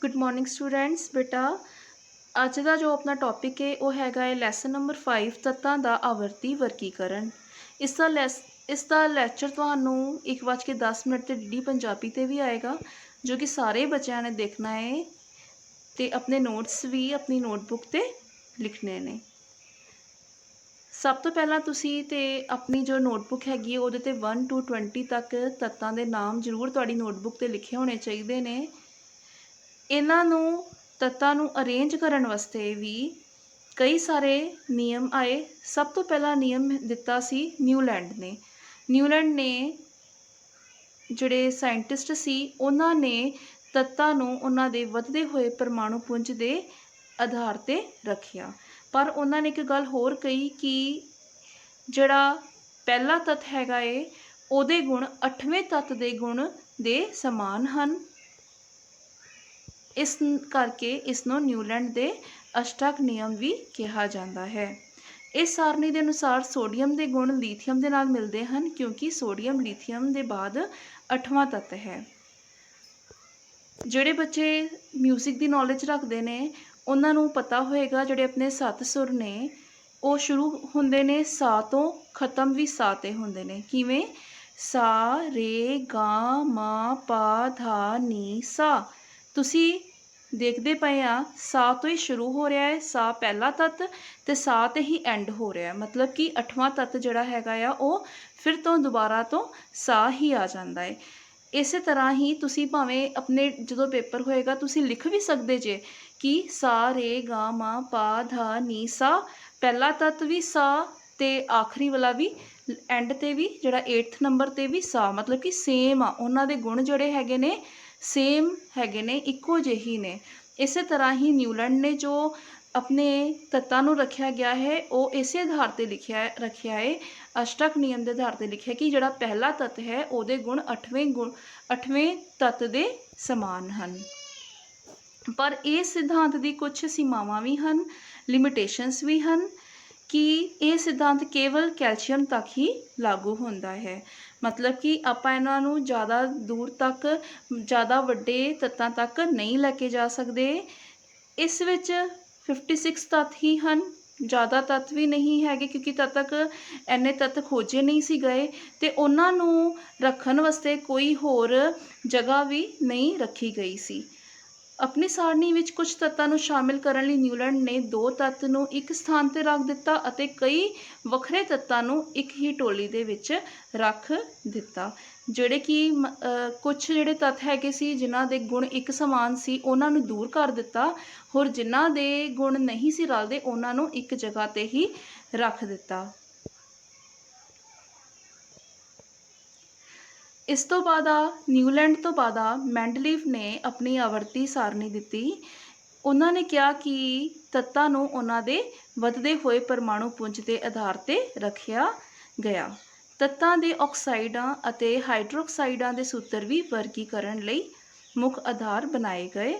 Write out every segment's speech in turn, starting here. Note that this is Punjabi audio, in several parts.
Good morning students. बेटा ਅੱਜ ਦਾ ਜੋ ਆਪਣਾ ਟੌਪਿਕ ਹੈ ਉਹ ਹੈਗਾ ਹੈ ਲੈਸਨ ਨੰਬਰ 5 ਤੱਤਾਂ ਦਾ ਆਵਰਤੀ ਵਰਗੀਕਰਨ। ਇਸ ਦਾ ਲੈਕਚਰ ਤੁਹਾਨੂੰ 1:10 ਤੇ ਡੀਡੀ ਪੰਜਾਬੀ ਤੇ ਵੀ ਆਏਗਾ, ਜੋ ਕਿ ਸਾਰੇ ਬੱਚਿਆਂ ਨੇ ਦੇਖਣਾ ਹੈ ਤੇ ਆਪਣੇ ਨੋਟਸ ਵੀ ਆਪਣੀ ਨੋਟਬੁੱਕ ਤੇ ਲਿਖਣੇ ਨੇ। ਸਭ ਤੋਂ ਪਹਿਲਾਂ ਤੁਸੀਂ ਤੇ ਆਪਣੀ ਜੋ ਨੋਟਬੁੱਕ ਹੈਗੀ ਹੈ ਉਹਦੇ ਤੇ 1 to 20 ਤੱਕ ਤੱਤਾਂ ਦੇ ਨਾਮ ਜ਼ਰੂਰ ਤੁਹਾਡੀ ਨੋਟਬੁੱਕ ਤੇ ਲਿਖੇ ਹੋਣੇ ਚਾਹੀਦੇ ਨੇ। ਇਹਨਾਂ ਨੂੰ ਤੱਤਾਂ ਨੂੰ ਅਰੇਂਜ ਕਰਨ ਵਾਸਤੇ ਵੀ ਕਈ ਸਾਰੇ ਨਿਯਮ ਆਏ। ਸਭ ਤੋਂ ਪਹਿਲਾ ਨਿਯਮ ਦਿੱਤਾ ਸੀ ਨਿਊਲੈਂਡ ਨੇ। ਨਿਊਲੈਂਡ ਨੇ ਜਿਹੜੇ ਸਾਇੰਟਿਸਟ ਸੀ ਉਹਨਾਂ ਨੇ ਤੱਤਾਂ ਨੂੰ ਉਹਨਾਂ ਦੇ ਵੱਧਦੇ ਹੋਏ ਪਰਮਾਣੂ ਪੁੰਜ ਦੇ ਆਧਾਰ 'ਤੇ ਰੱਖਿਆ, ਪਰ ਉਹਨਾਂ ਨੇ ਇੱਕ ਗੱਲ ਹੋਰ ਕਹੀ ਕਿ ਜਿਹੜਾ ਪਹਿਲਾ ਤੱਤ ਹੈਗਾ ਏ ਉਹਦੇ ਗੁਣ 8ਵੇਂ ਤੱਤ ਦੇ ਗੁਣ ਦੇ ਸਮਾਨ ਹਨ। ਇਸ ਕਰਕੇ ਇਸ ਨੂੰ ਨਿਊਲੈਂਡ ਦੇ ਅਸ਼ਟਕ ਨਿਯਮ ਵੀ ਕਿਹਾ ਜਾਂਦਾ ਹੈ। ਇਸ ਸਾਰਣੀ ਦੇ ਅਨੁਸਾਰ ਸੋਡੀਅਮ ਦੇ ਗੁਣ ਲੀਥੀਅਮ ਦੇ ਨਾਲ ਮਿਲਦੇ ਹਨ, ਕਿਉਂਕਿ ਸੋਡੀਅਮ ਲੀਥੀਅਮ ਦੇ ਬਾਅਦ 8ਵਾਂ ਤੱਤ ਹੈ। ਜਿਹੜੇ ਬੱਚੇ ਮਿਊਜ਼ਿਕ ਦੀ ਨੌਲੇਜ ਰੱਖਦੇ ਨੇ ਉਹਨਾਂ ਨੂੰ ਪਤਾ ਹੋਏਗਾ ਜਿਹੜੇ ਆਪਣੇ 7 ਸੁਰ ਨੇ ਉਹ ਸ਼ੁਰੂ ਹੁੰਦੇ ਨੇ ਸਾ ਤੋਂ, ਖਤਮ ਵੀ ਸਾ 'ਤੇ ਹੁੰਦੇ ਨੇ। ਕਿਵੇਂ? ਸਾ ਰੇ ਗਾ ਮਾ ਪਾ ਧਾ ਨੀ ਸਾ। ਤੁਸੀਂ ਦੇਖਦੇ ਪਏ ਆ ਸਾ ਤੋਂ ਹੀ ਸ਼ੁਰੂ ਹੋ ਰਿਹਾ ਹੈ, ਸਾ ਪਹਿਲਾ ਤੱਤ ਤੇ ਸਾ 'ਤੇ ਹੀ ਐਂਡ ਹੋ ਰਿਹਾ, ਮਤਲਬ ਕਿ 8ਵਾਂ ਤੱਤ ਜਿਹੜਾ ਹੈਗਾ ਆ ਉਹ ਫਿਰ ਤੋਂ ਦੁਬਾਰਾ ਤੋਂ ਸਾ ਹੀ ਆ ਜਾਂਦਾ ਹੈ। ਇਸੇ ਤਰ੍ਹਾਂ ਹੀ ਤੁਸੀਂ ਭਾਵੇਂ ਆਪਣੇ ਜਦੋਂ ਪੇਪਰ ਹੋਏਗਾ ਤੁਸੀਂ ਲਿਖ ਵੀ ਸਕਦੇ ਜੇ ਕਿ ਸਾ ਰੇ ਗਾ ਮਾ ਪਾ ਧਾ ਨੀ ਸਾ, ਪਹਿਲਾ ਤੱਤ ਵੀ ਸਾ ਤੇ ਆਖਰੀ ਵਾਲਾ ਵੀ ਐਂਡ 'ਤੇ ਵੀ ਜਿਹੜਾ 8th ਨੰਬਰ 'ਤੇ ਵੀ ਸਾ, ਮਤਲਬ ਕਿ ਸੇਮ ਆ, ਉਹਨਾਂ ਦੇ ਗੁਣ ਜਿਹੜੇ ਹੈਗੇ ਨੇ ਸੇਮ ਹੈਗੇ ਨੇ, ਇੱਕੋ ਜਿਹੀ ਨੇ। ਇਸੇ ਤਰ੍ਹਾਂ ਹੀ ਨਿਊਲੈਂਡ ਨੇ ਜੋ ਆਪਣੇ ਤੱਤਾਂ ਨੂੰ ਰੱਖਿਆ ਗਿਆ ਹੈ ਉਹ ਇਸੇ ਆਧਾਰ 'ਤੇ ਰੱਖਿਆ ਹੈ, ਅਸ਼ਟਕ ਨਿਯਮ ਦੇ ਆਧਾਰ 'ਤੇ ਲਿਖਿਆ ਕਿ ਜਿਹੜਾ ਪਹਿਲਾ ਤੱਤ ਹੈ ਉਹਦੇ ਗੁਣ 8ਵੇਂ ਤੱਤ ਦੇ ਸਮਾਨ ਹਨ। ਪਰ ਇਸ ਸਿਧਾਂਤ ਦੀ ਕੁਝ ਸੀਮਾਵਾਂ ਵੀ ਹਨ, ਲਿਮਿਟੇਸ਼ਨਸ ਵੀ ਹਨ ਕਿ ਇਹ ਸਿਧਾਂਤ ਕੇਵਲ ਕੈਲਸ਼ੀਅਮ ਤੱਕ ਹੀ ਲਾਗੂ ਹੁੰਦਾ ਹੈ। ਮਤਲਬ ਕਿ ਆਪਾਂ ਇਹਨਾਂ ਨੂੰ ਜ਼ਿਆਦਾ ਦੂਰ ਤੱਕ, ਜ਼ਿਆਦਾ ਵੱਡੇ ਤੱਤਾਂ ਤੱਕ ਨਹੀਂ ਲੈ ਕੇ ਜਾ ਸਕਦੇ। ਇਸ ਵਿੱਚ 56 ਤੱਤ ਹੀ ਹਨ, ਜ਼ਿਆਦਾ ਤੱਤ ਵੀ ਨਹੀਂ ਹੈਗੇ, ਕਿਉਂਕਿ ਤਦ ਤੱਕ ਇੰਨੇ ਤੱਤ ਖੋਜੇ ਨਹੀਂ ਸੀ ਗਏ ਅਤੇ ਉਹਨਾਂ ਨੂੰ ਰੱਖਣ ਵਾਸਤੇ ਕੋਈ ਹੋਰ ਜਗ੍ਹਾ ਵੀ ਨਹੀਂ ਰੱਖੀ ਗਈ ਸੀ। ਆਪਣੀ ਸਾਰਣੀ ਵਿੱਚ ਕੁਝ ਤੱਤਾਂ ਨੂੰ ਸ਼ਾਮਿਲ ਕਰਨ ਲਈ ਨਿਊਲੈਂਡ ਨੇ 2 ਤੱਤ ਨੂੰ ਇੱਕ ਸਥਾਨ 'ਤੇ ਰੱਖ ਦਿੱਤਾ ਅਤੇ ਕਈ ਵੱਖਰੇ ਤੱਤਾਂ ਨੂੰ ਇੱਕ ਹੀ ਟੋਲੀ ਦੇ ਵਿੱਚ ਰੱਖ ਦਿੱਤਾ। ਜਿਹੜੇ ਕਿ ਕੁਝ ਜਿਹੜੇ ਤੱਤ ਹੈਗੇ ਸੀ ਜਿਨ੍ਹਾਂ ਦੇ ਗੁਣ ਇੱਕ ਸਮਾਨ ਸੀ ਉਹਨਾਂ ਨੂੰ ਦੂਰ ਕਰ ਦਿੱਤਾ, ਹੋਰ ਜਿਨ੍ਹਾਂ ਦੇ ਗੁਣ ਨਹੀਂ ਸੀ ਰਲਦੇ ਉਹਨਾਂ ਨੂੰ ਇੱਕ ਜਗ੍ਹਾ 'ਤੇ ਹੀ ਰੱਖ ਦਿੱਤਾ। ਇਸ ਤੋਂ ਬਾਅਦ ਨਿਊਲੈਂਡ ਤੋਂ ਬਾਅਦ ਮੈਂਡਲੀਵ ਨੇ ਆਪਣੀ ਆਵਰਤੀ ਸਾਰਣੀ ਦਿੱਤੀ। ਉਹਨਾਂ ਨੇ ਕਿਹਾ ਕਿ ਤੱਤਾਂ ਨੂੰ ਉਹਨਾਂ ਦੇ ਵੱਧਦੇ ਹੋਏ ਪਰਮਾਣੂ ਪੁੰਜ ਦੇ ਆਧਾਰ 'ਤੇ ਰੱਖਿਆ ਗਿਆ। ਤੱਤਾਂ ਦੇ ਆਕਸਾਈਡਾਂ ਅਤੇ ਹਾਈਡਰੋਕਸਾਈਡਾਂ ਦੇ ਸੂਤਰ ਵੀ ਵਰਗੀਕਰਨ ਲਈ ਮੁੱਖ ਆਧਾਰ ਬਣਾਏ ਗਏ।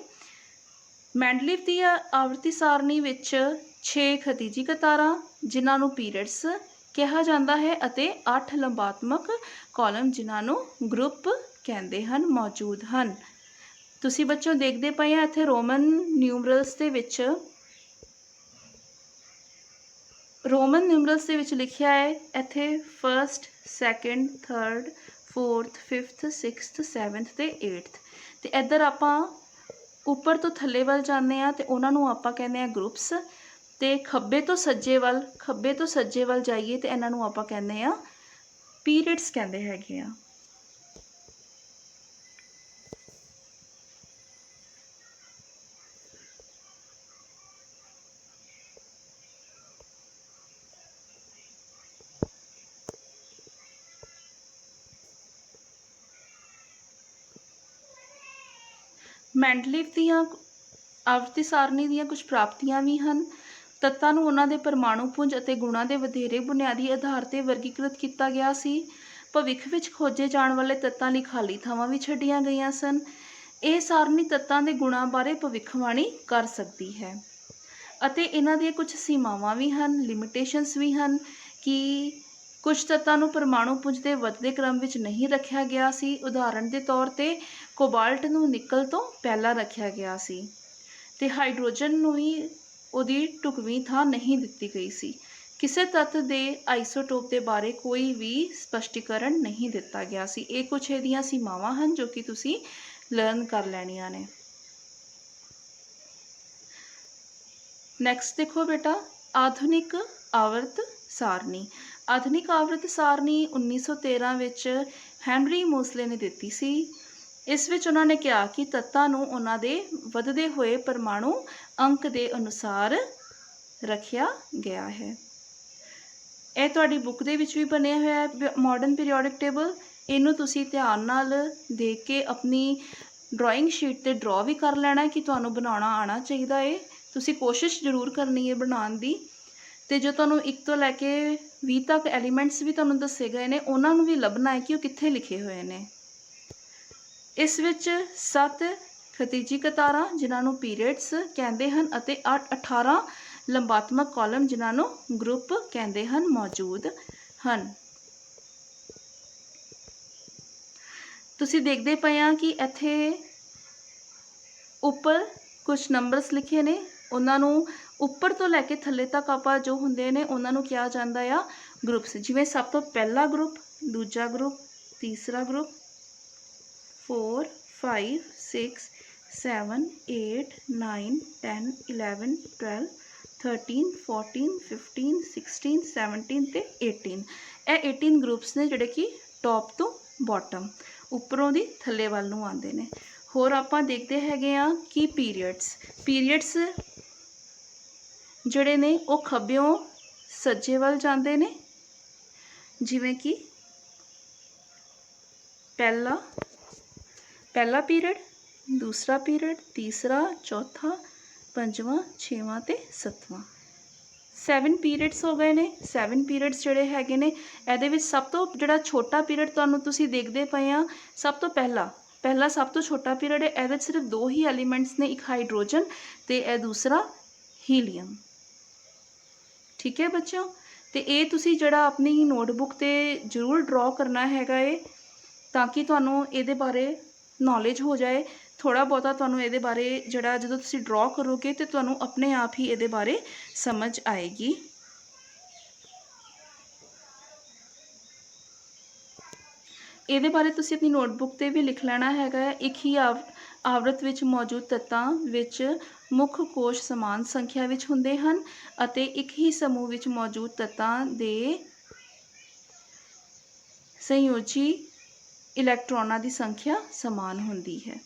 ਮੈਂਡਲੀਵ ਦੀ ਆਵਰਤੀ ਸਾਰਣੀ ਵਿੱਚ 6 ਖਤੀਜੀ ਕਤਾਰਾਂ, ਜਿਨ੍ਹਾਂ ਨੂੰ ਪੀਰੀਅਡਸ ਕਿਹਾ ਜਾਂਦਾ ਹੈ, ਅਤੇ 8 ਲੰਬਾਤਮਕ ਕਾਲਮ ਜਿਨ੍ਹਾਂ ਨੂੰ ਗਰੁੱਪ ਕਹਿੰਦੇ ਹਨ ਮੌਜੂਦ ਹਨ। ਤੁਸੀਂ ਬੱਚੋਂ ਦੇਖਦੇ ਪਏ ਆ ਇੱਥੇ ਰੋਮਨ ਨਿਊਮਰਲਸ ਦੇ ਵਿੱਚ ਲਿਖਿਆ ਹੈ ਇੱਥੇ 1st 2nd 3rd 4th 5th 6th 7th ਤੇ 8th। ਤੇ ਇੱਧਰ ਆਪਾਂ ਉੱਪਰ ਤੋਂ ਥੱਲੇ ਵੱਲ ਜਾਂਦੇ ਆ ਤੇ ਉਹਨਾਂ ਨੂੰ ਆਪਾਂ ਕਹਿੰਦੇ ਆ ਗਰੁੱਪਸ, ਤੇ ਖੱਬੇ ਤੋਂ ਸੱਜੇ ਵੱਲ ਜਾਈਏ ਤੇ ਇਹਨਾਂ ਨੂੰ ਆਪਾਂ ਕਹਿੰਦੇ ਆ ਪੀਰੀਅਡਸ ਕਹਿੰਦੇ ਹੈਗੇ ਆ। ਮੈਂਡਲੀਵ ਦੀਆਂ ਆਵਰਤੀ ਸਾਰਣੀ ਦੀਆਂ ਕੁਝ ਪ੍ਰਾਪਤੀਆਂ ਵੀ ਹਨ। ਤੱਤਾਂ ਨੂੰ ਉਹਨਾਂ ਦੇ ਪਰਮਾਣੂ ਪੁੰਜ ਅਤੇ ਗੁਣਾਂ ਦੇ ਵਧੇਰੇ ਬੁਨਿਆਦੀ ਆਧਾਰ 'ਤੇ ਵਰਗੀਕ੍ਰਿਤ ਕੀਤਾ ਗਿਆ ਸੀ। ਭਵਿੱਖ ਵਿੱਚ ਖੋਜੇ ਜਾਣ ਵਾਲੇ ਤੱਤਾਂ ਲਈ ਖਾਲੀ ਥਾਵਾਂ ਵੀ ਛੱਡੀਆਂ ਗਈਆਂ ਸਨ। ਇਹ ਸਾਰਣੀ ਤੱਤਾਂ ਦੇ ਗੁਣਾਂ ਬਾਰੇ ਭਵਿੱਖਬਾਣੀ ਕਰ ਸਕਦੀ ਹੈ ਅਤੇ ਇਹਨਾਂ ਦੀਆਂ ਕੁਝ ਸੀਮਾਵਾਂ ਵੀ ਹਨ, ਲਿਮਿਟੇਸ਼ਨਸ ਵੀ ਹਨ ਕਿ ਕੁਝ ਤੱਤਾਂ ਨੂੰ ਪਰਮਾਣੂ ਪੁੰਜ ਦੇ ਵੱਧਦੇ ਕ੍ਰਮ ਵਿੱਚ ਨਹੀਂ ਰੱਖਿਆ ਗਿਆ ਸੀ। ਉਦਾਹਰਣ ਦੇ ਤੌਰ 'ਤੇ ਕੋਬਾਲਟ ਨੂੰ ਨਿਕਲ ਤੋਂ ਪਹਿਲਾਂ ਰੱਖਿਆ ਗਿਆ ਸੀ ਅਤੇ ਹਾਈਡਰੋਜਨ ਨੂੰ ਵੀ ਉਹਦੀ ਢੁਕਵੀਂ ਥਾਂ ਨਹੀਂ ਦਿੱਤੀ ਗਈ ਸੀ। ਕਿਸੇ ਤੱਤ ਦੇ ਆਈਸੋਟੋਪ ਦੇ ਬਾਰੇ ਕੋਈ ਵੀ ਸਪਸ਼ਟੀਕਰਨ ਨਹੀਂ ਦਿੱਤਾ ਗਿਆ ਸੀ। ਇਹ ਕੁਛ ਇਹਦੀਆਂ ਸੀਮਾਵਾਂ ਹਨ ਜੋ ਕਿ ਤੁਸੀਂ ਲਰਨ ਕਰ ਲੈਣੀਆਂ ਨੇ। ਨੈਕਸਟ ਦੇਖੋ ਬੇਟਾ, ਆਧੁਨਿਕ ਆਵਰਤ ਸਾਰਣੀ। ਆਧੁਨਿਕ ਆਵਰਤ ਸਾਰਣੀ 1913 ਵਿੱਚ ਹੈਨਰੀ ਮੋਸਲੇ ਨੇ ਦਿੱਤੀ ਸੀ। ਇਸ ਵਿੱਚ ਉਹਨਾਂ ਨੇ ਕਿਹਾ ਕਿ ਤੱਤਾਂ ਨੂੰ ਉਹਨਾਂ ਦੇ ਵੱਧਦੇ ਹੋਏ ਪਰਮਾਣੂ ਅੰਕ ਦੇ ਅਨੁਸਾਰ ਰੱਖਿਆ ਗਿਆ ਹੈ। ਇਹ ਤੁਹਾਡੀ ਬੁੱਕ ਦੇ ਵਿੱਚ ਵੀ ਬਣਿਆ ਹੋਇਆ ਹੈ ਮਾਡਰਨ ਪੀਰੀਓਡਿਕ ਟੇਬਲ। ਇਹਨੂੰ ਤੁਸੀਂ ਧਿਆਨ ਨਾਲ ਦੇਖ ਕੇ ਆਪਣੀ ਡਰਾਇੰਗ ਸ਼ੀਟ 'ਤੇ ਡਰਾ ਵੀ ਕਰ ਲੈਣਾ ਕਿ ਤੁਹਾਨੂੰ ਬਣਾਉਣਾ ਆਉਣਾ ਚਾਹੀਦਾ ਹੈ। ਤੁਸੀਂ ਕੋਸ਼ਿਸ਼ ਜ਼ਰੂਰ ਕਰਨੀ ਹੈ ਬਣਾਉਣ ਦੀ। ਅਤੇ ਜੋ ਤੁਹਾਨੂੰ 1 ਤੋਂ ਲੈ ਕੇ 20 ਤੱਕ ਐਲੀਮੈਂਟਸ ਵੀ ਤੁਹਾਨੂੰ ਦੱਸੇ ਗਏ ਨੇ, ਉਹਨਾਂ ਨੂੰ ਵੀ ਲੱਭਣਾ ਹੈ ਕਿ ਉਹ ਕਿੱਥੇ ਲਿਖੇ ਹੋਏ ਨੇ। ਇਸ ਵਿੱਚ 7 ਖਤੀਜੀ ਕਤਾਰਾਂ ਜਿਨ੍ਹਾਂ ਨੂੰ ਪੀਰੀਅਡਸ ਕਹਿੰਦੇ ਹਨ ਅਤੇ 18 ਲੰਬਾਤਮਕ ਕਾਲਮ ਜਿਨ੍ਹਾਂ ਨੂੰ ਗਰੁੱਪ ਕਹਿੰਦੇ ਹਨ ਮੌਜੂਦ ਹਨ। ਤੁਸੀਂ ਦੇਖਦੇ ਪਏ ਆ ਕਿ ਇੱਥੇ ਉੱਪਰ ਕੁਝ ਨੰਬਰਸ ਲਿਖੇ ਨੇ, ਉਹਨਾਂ ਨੂੰ ਉੱਪਰ ਤੋਂ ਲੈ ਕੇ ਥੱਲੇ ਤੱਕ ਆਪਾਂ ਜੋ ਹੁੰਦੇ ਨੇ ਉਹਨਾਂ ਨੂੰ ਕਿਹਾ ਜਾਂਦਾ ਆ ਗਰੁੱਪਸ। ਜਿਵੇਂ ਸਭ ਤੋਂ ਪਹਿਲਾ ਗਰੁੱਪ, ਦੂਜਾ ਗਰੁੱਪ, ਤੀਸਰਾ ਗਰੁੱਪ, 4 5 6 7 8 9 10 11 12 13 14 15 16 17 ਅਤੇ 18। ਇਹ 18 ਗਰੁੱਪਸ ਨੇ ਜਿਹੜੇ ਕਿ ਟੌਪ ਤੋਂ ਬਾਟਮ, ਉੱਪਰੋਂ ਦੀ ਥੱਲੇ ਵੱਲ ਨੂੰ ਆਉਂਦੇ ਨੇ। ਹੋਰ ਆਪਾਂ ਦੇਖਦੇ ਹੈਗੇ ਆ ਕਿ ਪੀਰੀਅਡਸ ਜਿਹੜੇ ਨੇ ਉਹ ਖੱਬਿਓਂ ਸੱਜੇ ਵੱਲ ਜਾਂਦੇ ਨੇ। ਜਿਵੇਂ ਕਿ ਪਹਿਲਾ ਪੀਰੀਅਡ, ਦੂਸਰਾ ਪੀਰੀਅਡ, ਤੀਸਰਾ, ਚੌਥਾ, ਪੰਜਵਾਂ, ਛੇਵਾਂ ਅਤੇ ਸੱਤਵਾਂ। 7 ਪੀਰੀਅਡਸ ਹੋ ਗਏ ਨੇ। 7 ਪੀਰੀਅਡਸ ਜਿਹੜੇ ਹੈਗੇ ਨੇ, ਇਹਦੇ ਵਿੱਚ ਸਭ ਤੋਂ ਜਿਹੜਾ ਛੋਟਾ ਪੀਰੀਅਡ ਤੁਹਾਨੂੰ ਤੁਸੀਂ ਦੇਖਦੇ ਪਏ ਆ, ਸਭ ਤੋਂ ਪਹਿਲਾ ਸਭ ਤੋਂ ਛੋਟਾ ਪੀਰੀਅਡ ਹੈ। ਇਹਦੇ 'ਚ ਸਿਰਫ 2 ਹੀ ਐਲੀਮੈਂਟਸ ਨੇ, ਇੱਕ ਹਾਈਡਰੋਜਨ ਅਤੇ ਇਹ ਦੂਸਰਾ ਹੀਲੀਅਮ। ਠੀਕ ਹੈ ਬੱਚਿਓ, ਅਤੇ ਇਹ ਤੁਸੀਂ ਜਿਹੜਾ ਆਪਣੀ ਨੋਟਬੁੱਕ 'ਤੇ ਜ਼ਰੂਰ ਡਰਾ ਕਰਨਾ ਹੈਗਾ ਏ ਤਾਂ ਕਿ ਤੁਹਾਨੂੰ ਇਹਦੇ ਬਾਰੇ ਨੌਲੇਜ ਹੋ ਜਾਏ। ਥੋੜ੍ਹਾ ਬਹੁਤਾ ਤੁਹਾਨੂੰ ਇਹਦੇ ਬਾਰੇ ਜਿਹੜਾ ਜਦੋਂ ਤੁਸੀਂ ਡਰਾ ਕਰੋਗੇ ਤਾਂ ਤੁਹਾਨੂੰ ਆਪਣੇ ਆਪ ਹੀ ਇਹਦੇ ਬਾਰੇ ਸਮਝ ਆਏਗੀ। ਇਹਦੇ ਬਾਰੇ ਤੁਸੀਂ ਆਪਣੀ ਨੋਟਬੁੱਕ 'ਤੇ ਵੀ ਲਿਖ ਲੈਣਾ ਹੈਗਾ ਹੈ। ਇੱਕ ਹੀ ਆਵਰਤ ਵਿੱਚ ਮੌਜੂਦ ਤੱਤਾਂ ਵਿੱਚ ਮੁੱਖ ਕੋਸ਼ ਸਮਾਨ ਸੰਖਿਆ ਵਿੱਚ ਹੁੰਦੇ ਹਨ ਅਤੇ ਇੱਕ ਹੀ ਸਮੂਹ ਵਿੱਚ ਮੌਜੂਦ ਤੱਤਾਂ ਦੇ ਸੰਯੋਜੀ ਇਲੈਕਟ੍ਰੋਨਾਂ ਦੀ ਸੰਖਿਆ ਸਮਾਨ ਹੁੰਦੀ ਹੈ।